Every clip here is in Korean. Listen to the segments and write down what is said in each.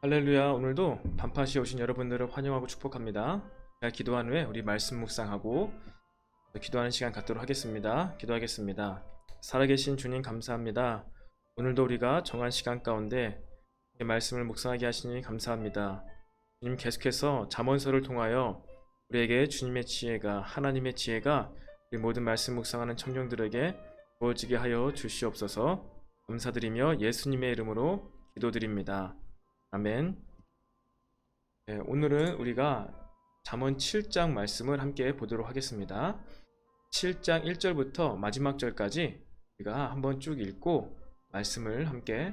할렐루야. 오늘도 반파시에 오신 여러분들을 환영하고 축복합니다. 잘 기도한 후에 우리 말씀 묵상하고 기도하는 시간 갖도록 하겠습니다. 기도하겠습니다. 살아계신 주님 감사합니다. 오늘도 우리가 정한 시간 가운데 말씀을 묵상하게 하시니 감사합니다. 주님, 계속해서 잠언서를 통하여 우리에게 주님의 지혜가, 하나님의 지혜가 우리 모든 말씀 묵상하는 청중들에게 부어지게 하여 주시옵소서. 감사드리며 예수님의 이름으로 기도드립니다. 아멘. 네, 오늘은 우리가 잠언 7장 말씀을 함께 보도록 하겠습니다. 7장 1절부터 마지막 절까지 우리가 한번 쭉 읽고 말씀을 함께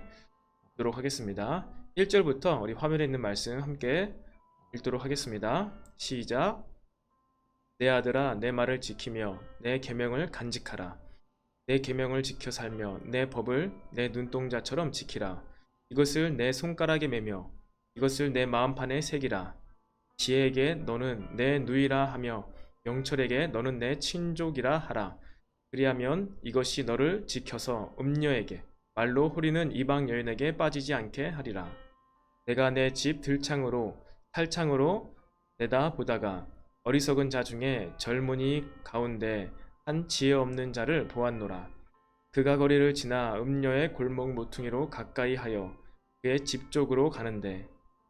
보도록 하겠습니다. 1절부터 우리 화면에 있는 말씀 함께 읽도록 하겠습니다. 시작. 내 아들아, 내 말을 지키며 내 계명을 간직하라. 내 계명을 지켜 살며 내 법을 내 눈동자처럼 지키라. 이것을 내 손가락에 매며 이것을 내 마음판에 새기라. 지혜에게 너는 내 누이라 하며 명철에게 너는 내 친족이라 하라. 그리하면 이것이 너를 지켜서 음녀에게 말로 호리는 이방 여인에게 빠지지 않게 하리라. 내가 내 집 들창으로 탈창으로 내다 보다가 어리석은 자 중에 젊은이 가운데 한 지혜 없는 자를 보았노라. 그가 거리를 지나 음녀의 골목 모퉁이로 가까이 하여 그의 집 쪽으로 가는데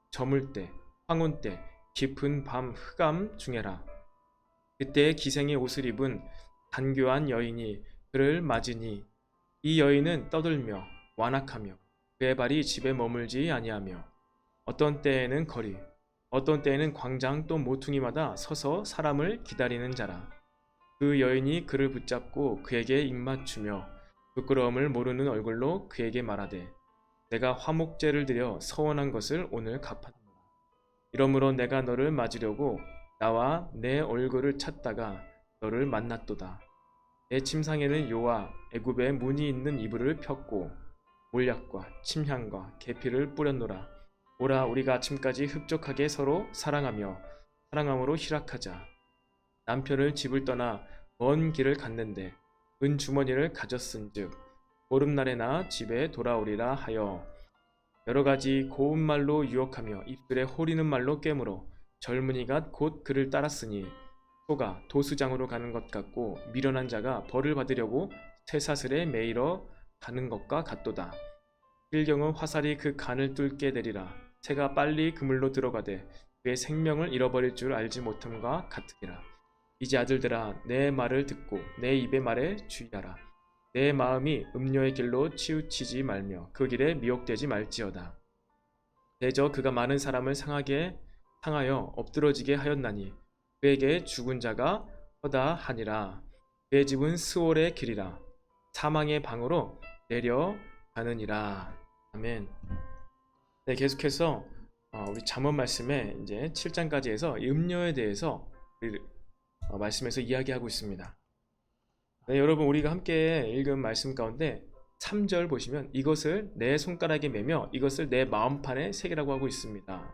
저물 때, 황혼 때, 깊은 밤 흑암 중에라. 그때 기생의 옷을 입은 단교한 여인이 그를 맞으니 이 여인은 떠들며 완악하며 그의 발이 집에 머물지 아니하며 어떤 때에는 거리, 어떤 때에는 광장 또 모퉁이마다 서서 사람을 기다리는 자라. 그 여인이 그를 붙잡고 그에게 입맞추며 부끄러움을 모르는 얼굴로 그에게 말하되 내가 화목제를 드려 서원한 것을 오늘 갚았노라. 이러므로 내가 너를 맞으려고 나와 내 얼굴을 찾다가 너를 만났도다. 내 침상에는 요와 애굽의 문이 있는 이불을 폈고 몰약과 침향과 계피를 뿌렸노라. 오라, 우리가 아침까지 흡족하게 서로 사랑하며 사랑함으로 희락하자. 남편을 집을 떠나 먼 길을 갔는데 은주머니를 가졌은즉 보름날에나 집에 돌아오리라 하여 여러 가지 고운 말로 유혹하며 입술에 호리는 말로 깨물어 젊은이가 곧 그를 따랐으니 소가 도수장으로 가는 것 같고 미련한 자가 벌을 받으려고 쇠사슬에 매이러 가는 것과 같도다. 필경은 화살이 그 간을 뚫게 되리라. 새가 빨리 그물로 들어가되 그의 생명을 잃어버릴 줄 알지 못함과 같으리라. 이제 아들들아, 내 말을 듣고 내 입의 말에 주의하라. 내 마음이 음료의 길로 치우치지 말며 그 길에 미혹되지 말지어다. 대저 그가 많은 사람을 상하여 엎드러지게 하였나니 그에게 죽은 자가 허다하니라. 그의 집은 스올의 길이라 사망의 방으로 내려가느니라. 아멘. 네, 계속해서 우리 잠언 말씀에 이제 7장까지 해서 음료에 대해서 말씀에서 이야기하고 있습니다. 네, 여러분, 우리가 함께 읽은 말씀 가운데 3절 보시면 이것을 내 손가락에 매며 이것을 내 마음판에 새기라고 하고 있습니다.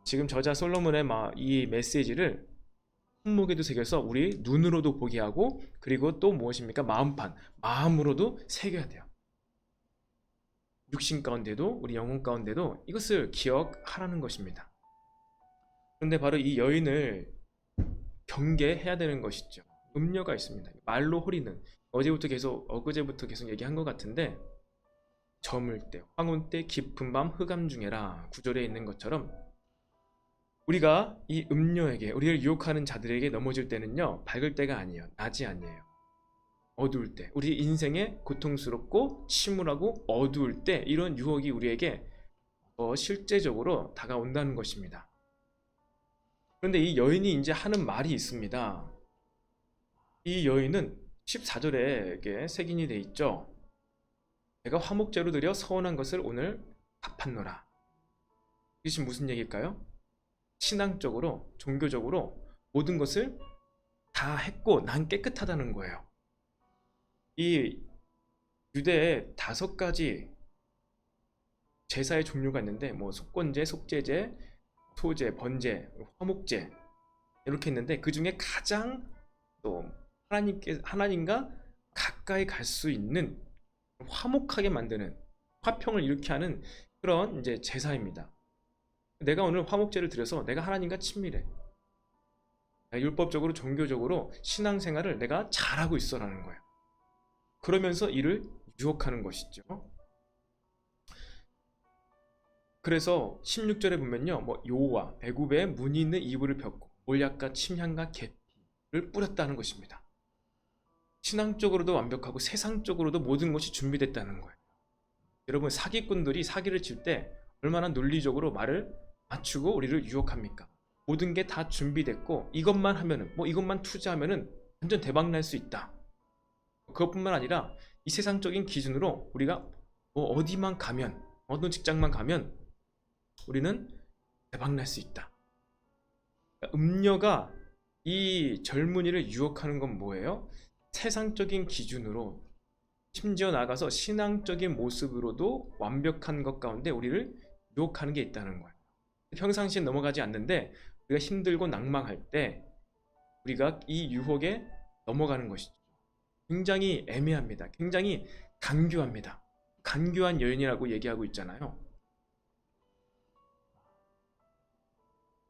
지금 저자 솔로몬의 이 메시지를 손목에도 새겨서 우리 눈으로도 보게 하고 그리고 또 무엇입니까? 마음판, 마음으로도 새겨야 돼요. 육신 가운데도 우리 영혼 가운데도 이것을 기억하라는 것입니다. 그런데 바로 이 여인을 경계해야 되는 것이죠. 음료가 있습니다. 말로 호리는 어제부터 계속 얘기한 것 같은데 저물 때, 황혼 때, 깊은 밤 흑암 중에라 구절에 있는 것처럼 우리가 이 음료에게 우리를 유혹하는 자들에게 넘어질 때는요 밝을 때가 아니에요. 낮이 아니에요. 어두울 때, 우리 인생에 고통스럽고 침울하고 어두울 때 이런 유혹이 우리에게 실제적으로 다가온다는 것입니다. 그런데 이 여인이 이제 하는 말이 있습니다. 이 여인은 14절에 색인이 돼 있죠. 내가 화목제로 드려 서원한 것을 오늘 갚았노라. 이것이 무슨 얘기일까요? 신앙적으로, 종교적으로 모든 것을 다 했고 난 깨끗하다는 거예요. 이 유대에 5가지 제사의 종류가 있는데 속건제, 속죄제, 소제, 번제, 화목제 이렇게 있는데 그 중에 가장 또 하나님과 가까이 갈 수 있는 화목하게 만드는 화평을 일으키게 하는 그런 이제 제사입니다. 내가 오늘 화목제를 드려서 내가 하나님과 친밀해. 율법적으로 종교적으로 신앙생활을 내가 잘하고 있어라는 거예요. 그러면서 이를 유혹하는 것이죠. 그래서 16절에 보면요, 뭐 요와 애굽에 문이 있는 이불을 펴고 몰약과 침향과 계피를 뿌렸다는 것입니다. 신앙적으로도 완벽하고 세상적으로도 모든 것이 준비됐다는 거예요. 여러분, 사기꾼들이 사기를 칠 때 얼마나 논리적으로 말을 맞추고 우리를 유혹합니까? 모든 게 다 준비됐고 이것만 하면은, 뭐 이것만 투자하면은 완전 대박 날 수 있다. 그것뿐만 아니라 이 세상적인 기준으로 우리가 뭐 어디만 가면, 어느 직장만 가면 우리는 대박 날 수 있다. 음녀가 이 젊은이를 유혹하는 건 뭐예요? 세상적인 기준으로, 심지어 나가서 신앙적인 모습으로도 완벽한 것 가운데 우리를 유혹하는 게 있다는 거예요. 평상시에 넘어가지 않는데 우리가 힘들고 낭망할 때 우리가 이 유혹에 넘어가는 것이죠. 굉장히 애매합니다. 굉장히 간교합니다. 간교한 여인이라고 얘기하고 있잖아요.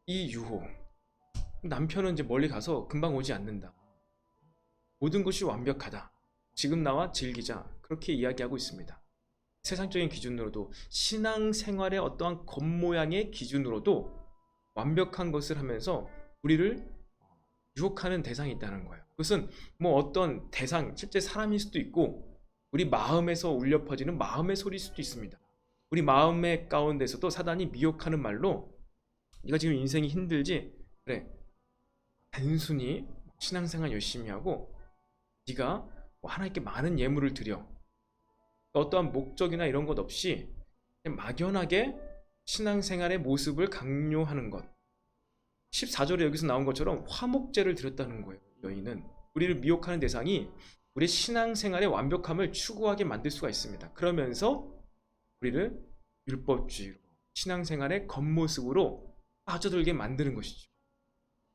이 유혹, 남편은 이제 멀리 가서 금방 오지 않는다. 모든 것이 완벽하다. 지금 나와 즐기자. 그렇게 이야기하고 있습니다. 세상적인 기준으로도, 신앙생활의 어떠한 겉모양의 기준으로도 완벽한 것을 하면서 우리를 유혹하는 대상이 있다는 거예요. 그것은 뭐 어떤 대상, 실제 사람일 수도 있고 우리 마음에서 울려 퍼지는 마음의 소리일 수도 있습니다. 우리 마음의 가운데서도 사단이 미혹하는 말로, 네가 지금 인생이 힘들지? 그래, 단순히 신앙생활 열심히 하고 네가 뭐 하나님께 많은 예물을 드려, 어떠한 목적이나 이런 것 없이 그냥 막연하게 신앙생활의 모습을 강요하는 것. 14절에 여기서 나온 것처럼 화목제를 드렸다는 거예요. 여인은 우리를 미혹하는 대상이 우리의 신앙생활의 완벽함을 추구하게 만들 수가 있습니다. 그러면서 우리를 율법주의로, 신앙생활의 겉모습으로 빠져들게 만드는 것이죠.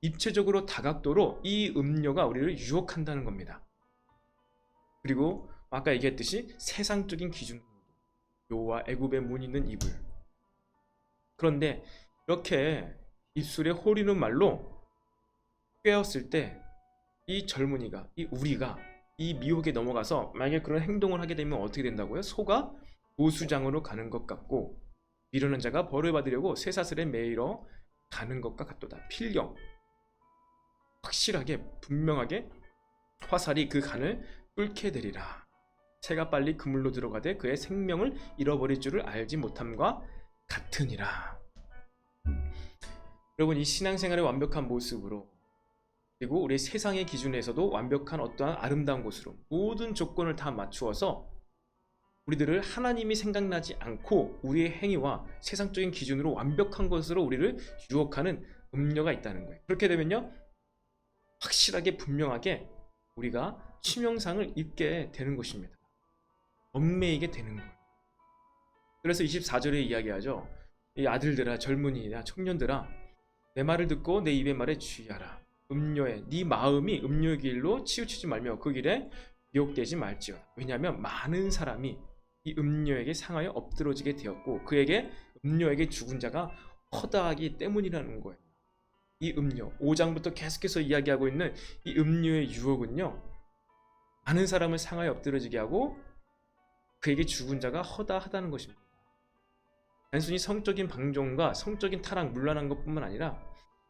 입체적으로 다각도로 이 음료가 우리를 유혹한다는 겁니다. 그리고 아까 얘기했듯이 세상적인 기준, 요와 애굽의 문 있는 이불. 그런데 이렇게 입술에 호리는 말로 꿰었을 때 이 젊은이가, 이 우리가 이 미혹에 넘어가서 만약에 그런 행동을 하게 되면 어떻게 된다고요? 소가 보수장으로 가는 것 같고 미련한 자가 벌을 받으려고 쇠사슬에 매이러 가는 것과 같도다. 필경, 확실하게 분명하게 화살이 그 간을 뚫게 되리라. 새가 빨리 그물로 들어가되 그의 생명을 잃어버릴 줄을 알지 못함과 같으니라. 여러분, 이 신앙생활의 완벽한 모습으로, 그리고 우리 세상의 기준에서도 완벽한 어떠한 아름다운 곳으로 모든 조건을 다 맞추어서 우리들을 하나님이 생각나지 않고 우리의 행위와 세상적인 기준으로 완벽한 것으로 우리를 유혹하는 음료가 있다는 거예요. 그렇게 되면요, 확실하게 분명하게 우리가 치명상을 입게 되는 것입니다. 얽매이게 되는 거예요. 그래서 24절에 이야기하죠. 이 아들들아, 젊은이나 청년들아, 내 말을 듣고 내 입의 말에 주의하라. 음료에 네 마음이 음료의 길로 치우치지 말며 그 길에 미혹되지 말지어다. 왜냐하면 많은 사람이 이 음료에게 상하여 엎드러지게 되었고 그에게 음료에게 죽은 자가 허다하기 때문이라는 거예요. 이 음료, 5장부터 계속해서 이야기하고 있는 이 음료의 유혹은요, 많은 사람을 상하여 엎드러지게 하고 그에게 죽은 자가 허다하다는 것입니다. 단순히 성적인 방종과 성적인 타락, 문란한 것뿐만 아니라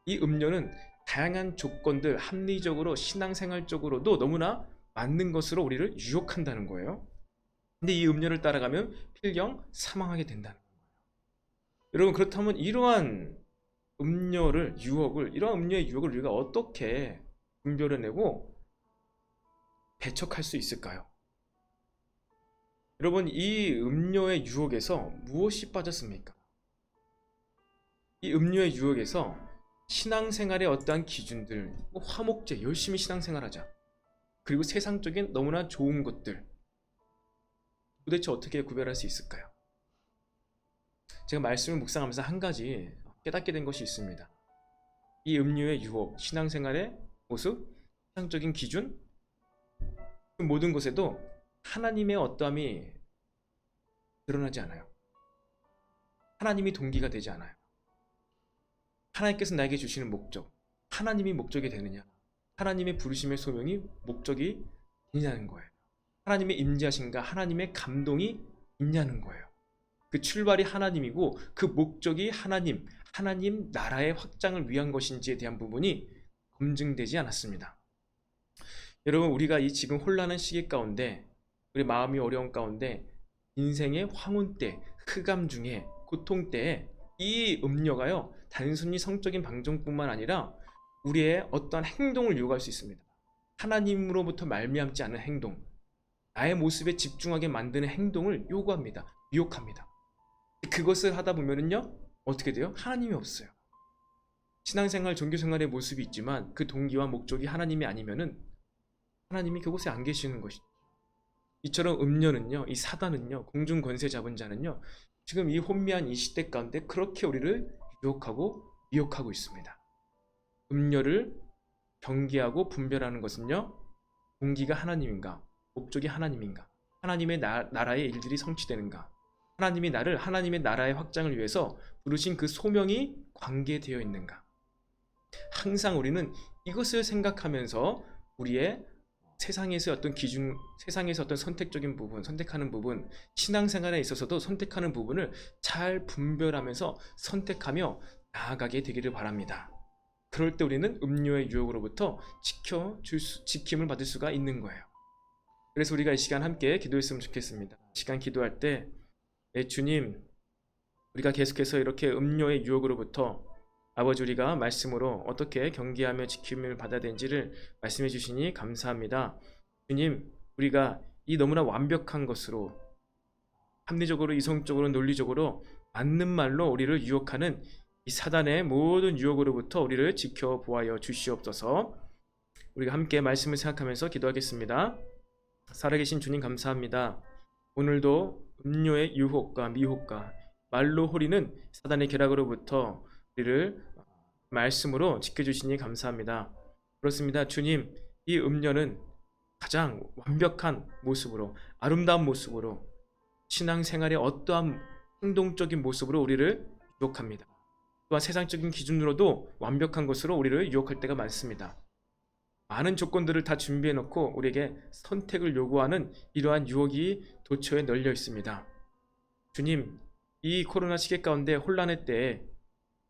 이 음료는 다양한 조건들, 합리적으로 신앙생활적으로도 너무나 맞는 것으로 우리를 유혹한다는 거예요. 근데 이 음료를 따라가면 필경 사망하게 된다는 거예요. 여러분, 그렇다면 이러한 음료의 유혹을 우리가 어떻게 분별해내고 배척할 수 있을까요? 여러분, 이 음료의 유혹에서 무엇이 빠졌습니까? 이 음료의 유혹에서 신앙생활의 어떠한 기준들, 화목제, 열심히 신앙생활하자, 그리고 세상적인 너무나 좋은 것들, 도대체 어떻게 구별할 수 있을까요? 제가 말씀을 묵상하면서 한 가지 깨닫게 된 것이 있습니다. 이 음료의 유혹, 신앙생활의 모습, 세상적인 기준, 그 모든 것에도 하나님의 어떠함이 드러나지 않아요. 하나님이 동기가 되지 않아요. 하나님께서 나에게 주시는 목적, 하나님이 목적이 되느냐, 하나님의 부르심의 소명이 목적이 되냐는 거예요. 하나님의 임재하심과 하나님의 감동이 있냐는 거예요. 그 출발이 하나님이고 그 목적이 하나님 나라의 확장을 위한 것인지에 대한 부분이 검증되지 않았습니다. 여러분, 우리가 이 지금 혼란한 시기 가운데, 우리 마음이 어려운 가운데, 인생의 황혼 때, 흑암 중에, 고통 때에 이 음료가요, 단순히 성적인 방종뿐만 아니라 우리의 어떠한 행동을 유혹할 수 있습니다. 하나님으로부터 말미암지 않은 행동, 나의 모습에 집중하게 만드는 행동을 요구합니다. 유혹합니다. 그것을 하다 보면은요, 어떻게 돼요? 하나님이 없어요. 신앙생활, 종교생활의 모습이 있지만 그 동기와 목적이 하나님이 아니면은 하나님이 그곳에 안 계시는 것이죠. 이처럼 음료는요, 이 사단은요, 공중 권세 잡은 자는요, 지금 이 혼미한 이 시대 가운데 그렇게 우리를 유혹하고 미혹하고 있습니다. 음료를 경계하고 분별하는 것은요, 동기가 하나님인가, 목적이 하나님인가, 하나님의 나라의 일들이 성취되는가, 하나님이 나를 하나님의 나라의 확장을 위해서 부르신 그 소명이 관계되어 있는가. 항상 우리는 이것을 생각하면서 우리의 세상에서 어떤 기준, 세상에서 어떤 선택적인 부분, 선택하는 부분, 신앙생활에 있어서도 선택하는 부분을 잘 분별하면서 선택하며 나아가게 되기를 바랍니다. 그럴 때 우리는 음료의 유혹으로부터 지킴을 받을 수가 있는 거예요. 그래서 우리가 이 시간 함께 기도했으면 좋겠습니다. 이 시간 기도할 때, 주님, 우리가 계속해서 이렇게 음료의 유혹으로부터 아버지, 우리가 말씀으로 어떻게 경계하며 지킴을 받아야 되는지를 말씀해 주시니 감사합니다. 주님, 우리가 이 너무나 완벽한 것으로, 합리적으로, 이성적으로, 논리적으로 맞는 말로 우리를 유혹하는 이 사단의 모든 유혹으로부터 우리를 지켜보아여 주시옵소서. 우리가 함께 말씀을 생각하면서 기도하겠습니다. 살아계신 주님, 감사합니다. 오늘도 음료의 유혹과 미혹과 말로 호리는 사단의 계략으로부터 우리를 말씀으로 지켜주시니 감사합니다. 그렇습니다. 주님, 이 음료는 가장 완벽한 모습으로, 아름다운 모습으로, 신앙생활의 어떠한 행동적인 모습으로 우리를 유혹합니다. 또한 세상적인 기준으로도 완벽한 것으로 우리를 유혹할 때가 많습니다. 많은 조건들을 다 준비해 놓고 우리에게 선택을 요구하는 이러한 유혹이 도처에 널려 있습니다. 주님, 이 코로나 시기 가운데 혼란의 때에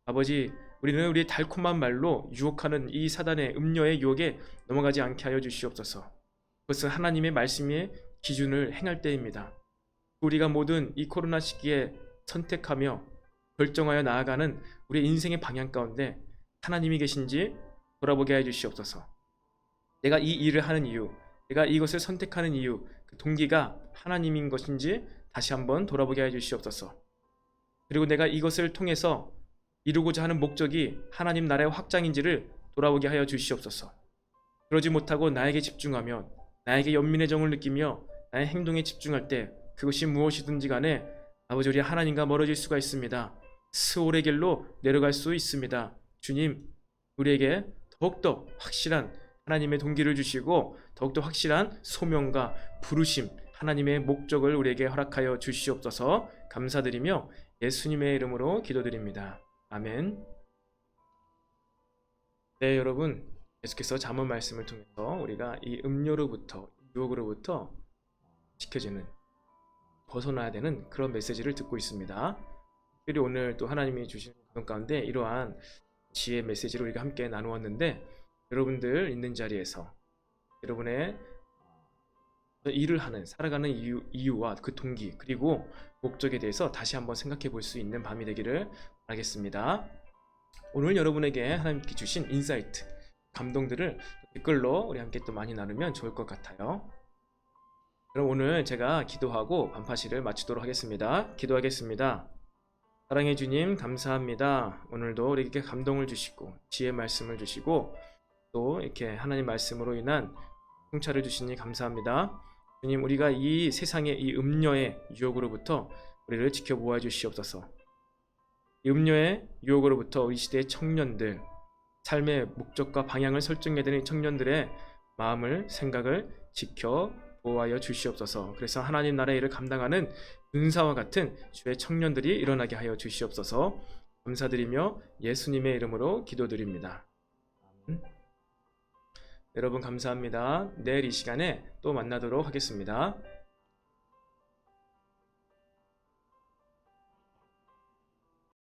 아버지, 우리는 우리의 달콤한 말로 유혹하는 이 사단의 음료의 유혹에 넘어가지 않게 하여 주시옵소서. 그것은 하나님의 말씀의 기준을 행할 때입니다. 우리가 모든 이 코로나 시기에 선택하며 결정하여 나아가는 우리 인생의 방향 가운데 하나님이 계신지 돌아보게 해 주시옵소서. 내가 이 일을 하는 이유, 내가 이것을 선택하는 이유, 그 동기가 하나님인 것인지 다시 한번 돌아보게 해 주시옵소서. 그리고 내가 이것을 통해서 이루고자 하는 목적이 하나님 나라의 확장인지를 돌아보게 하여 주시옵소서. 그러지 못하고 나에게 집중하면, 나에게 연민의 정을 느끼며 나의 행동에 집중할 때 그것이 무엇이든지 간에 아버지, 우리 하나님과 멀어질 수가 있습니다. 스올의 길로 내려갈 수 있습니다. 주님, 우리에게 더욱더 확실한 하나님의 동기를 주시고 더욱더 확실한 소명과 부르심, 하나님의 목적을 우리에게 허락하여 주시옵소서. 감사드리며 예수님의 이름으로 기도드립니다. 아멘. 네, 여러분, 계속해서 잠언 말씀을 통해서 우리가 이 음료로부터, 유혹으로부터 지켜지는, 벗어나야 되는 그런 메시지를 듣고 있습니다. 특별히 오늘 또 하나님이 주신 가운데 이러한 지혜 메시지를 우리가 함께 나누었는데, 여러분들 있는 자리에서 여러분의 일을 하는, 살아가는 이유와 그 동기, 그리고 목적에 대해서 다시 한번 생각해 볼 수 있는 밤이 되기를 바라겠습니다. 오늘 여러분에게 하나님께 주신 인사이트, 감동들을 댓글로 우리 함께 또 많이 나누면 좋을 것 같아요. 그럼 오늘 제가 기도하고 반파시를 마치도록 하겠습니다. 기도하겠습니다. 사랑해 주님, 감사합니다. 오늘도 우리에게 감동을 주시고 지혜 말씀을 주시고 또 이렇게 하나님 말씀으로 인한 통찰을 주시니 감사합니다. 주님, 우리가 이 세상의 이 음료의 유혹으로부터 우리를 지켜보아 주시옵소서. 이 음료의 유혹으로부터 우리 시대의 청년들, 삶의 목적과 방향을 설정해야 되는 청년들의 마음을, 생각을 지켜보아여 주시옵소서. 그래서 하나님 나라의 일을 감당하는 은사와 같은 주의 청년들이 일어나게 하여 주시옵소서. 감사드리며 예수님의 이름으로 기도드립니다. 여러분 감사합니다. 내일 이 시간에 또 만나도록 하겠습니다.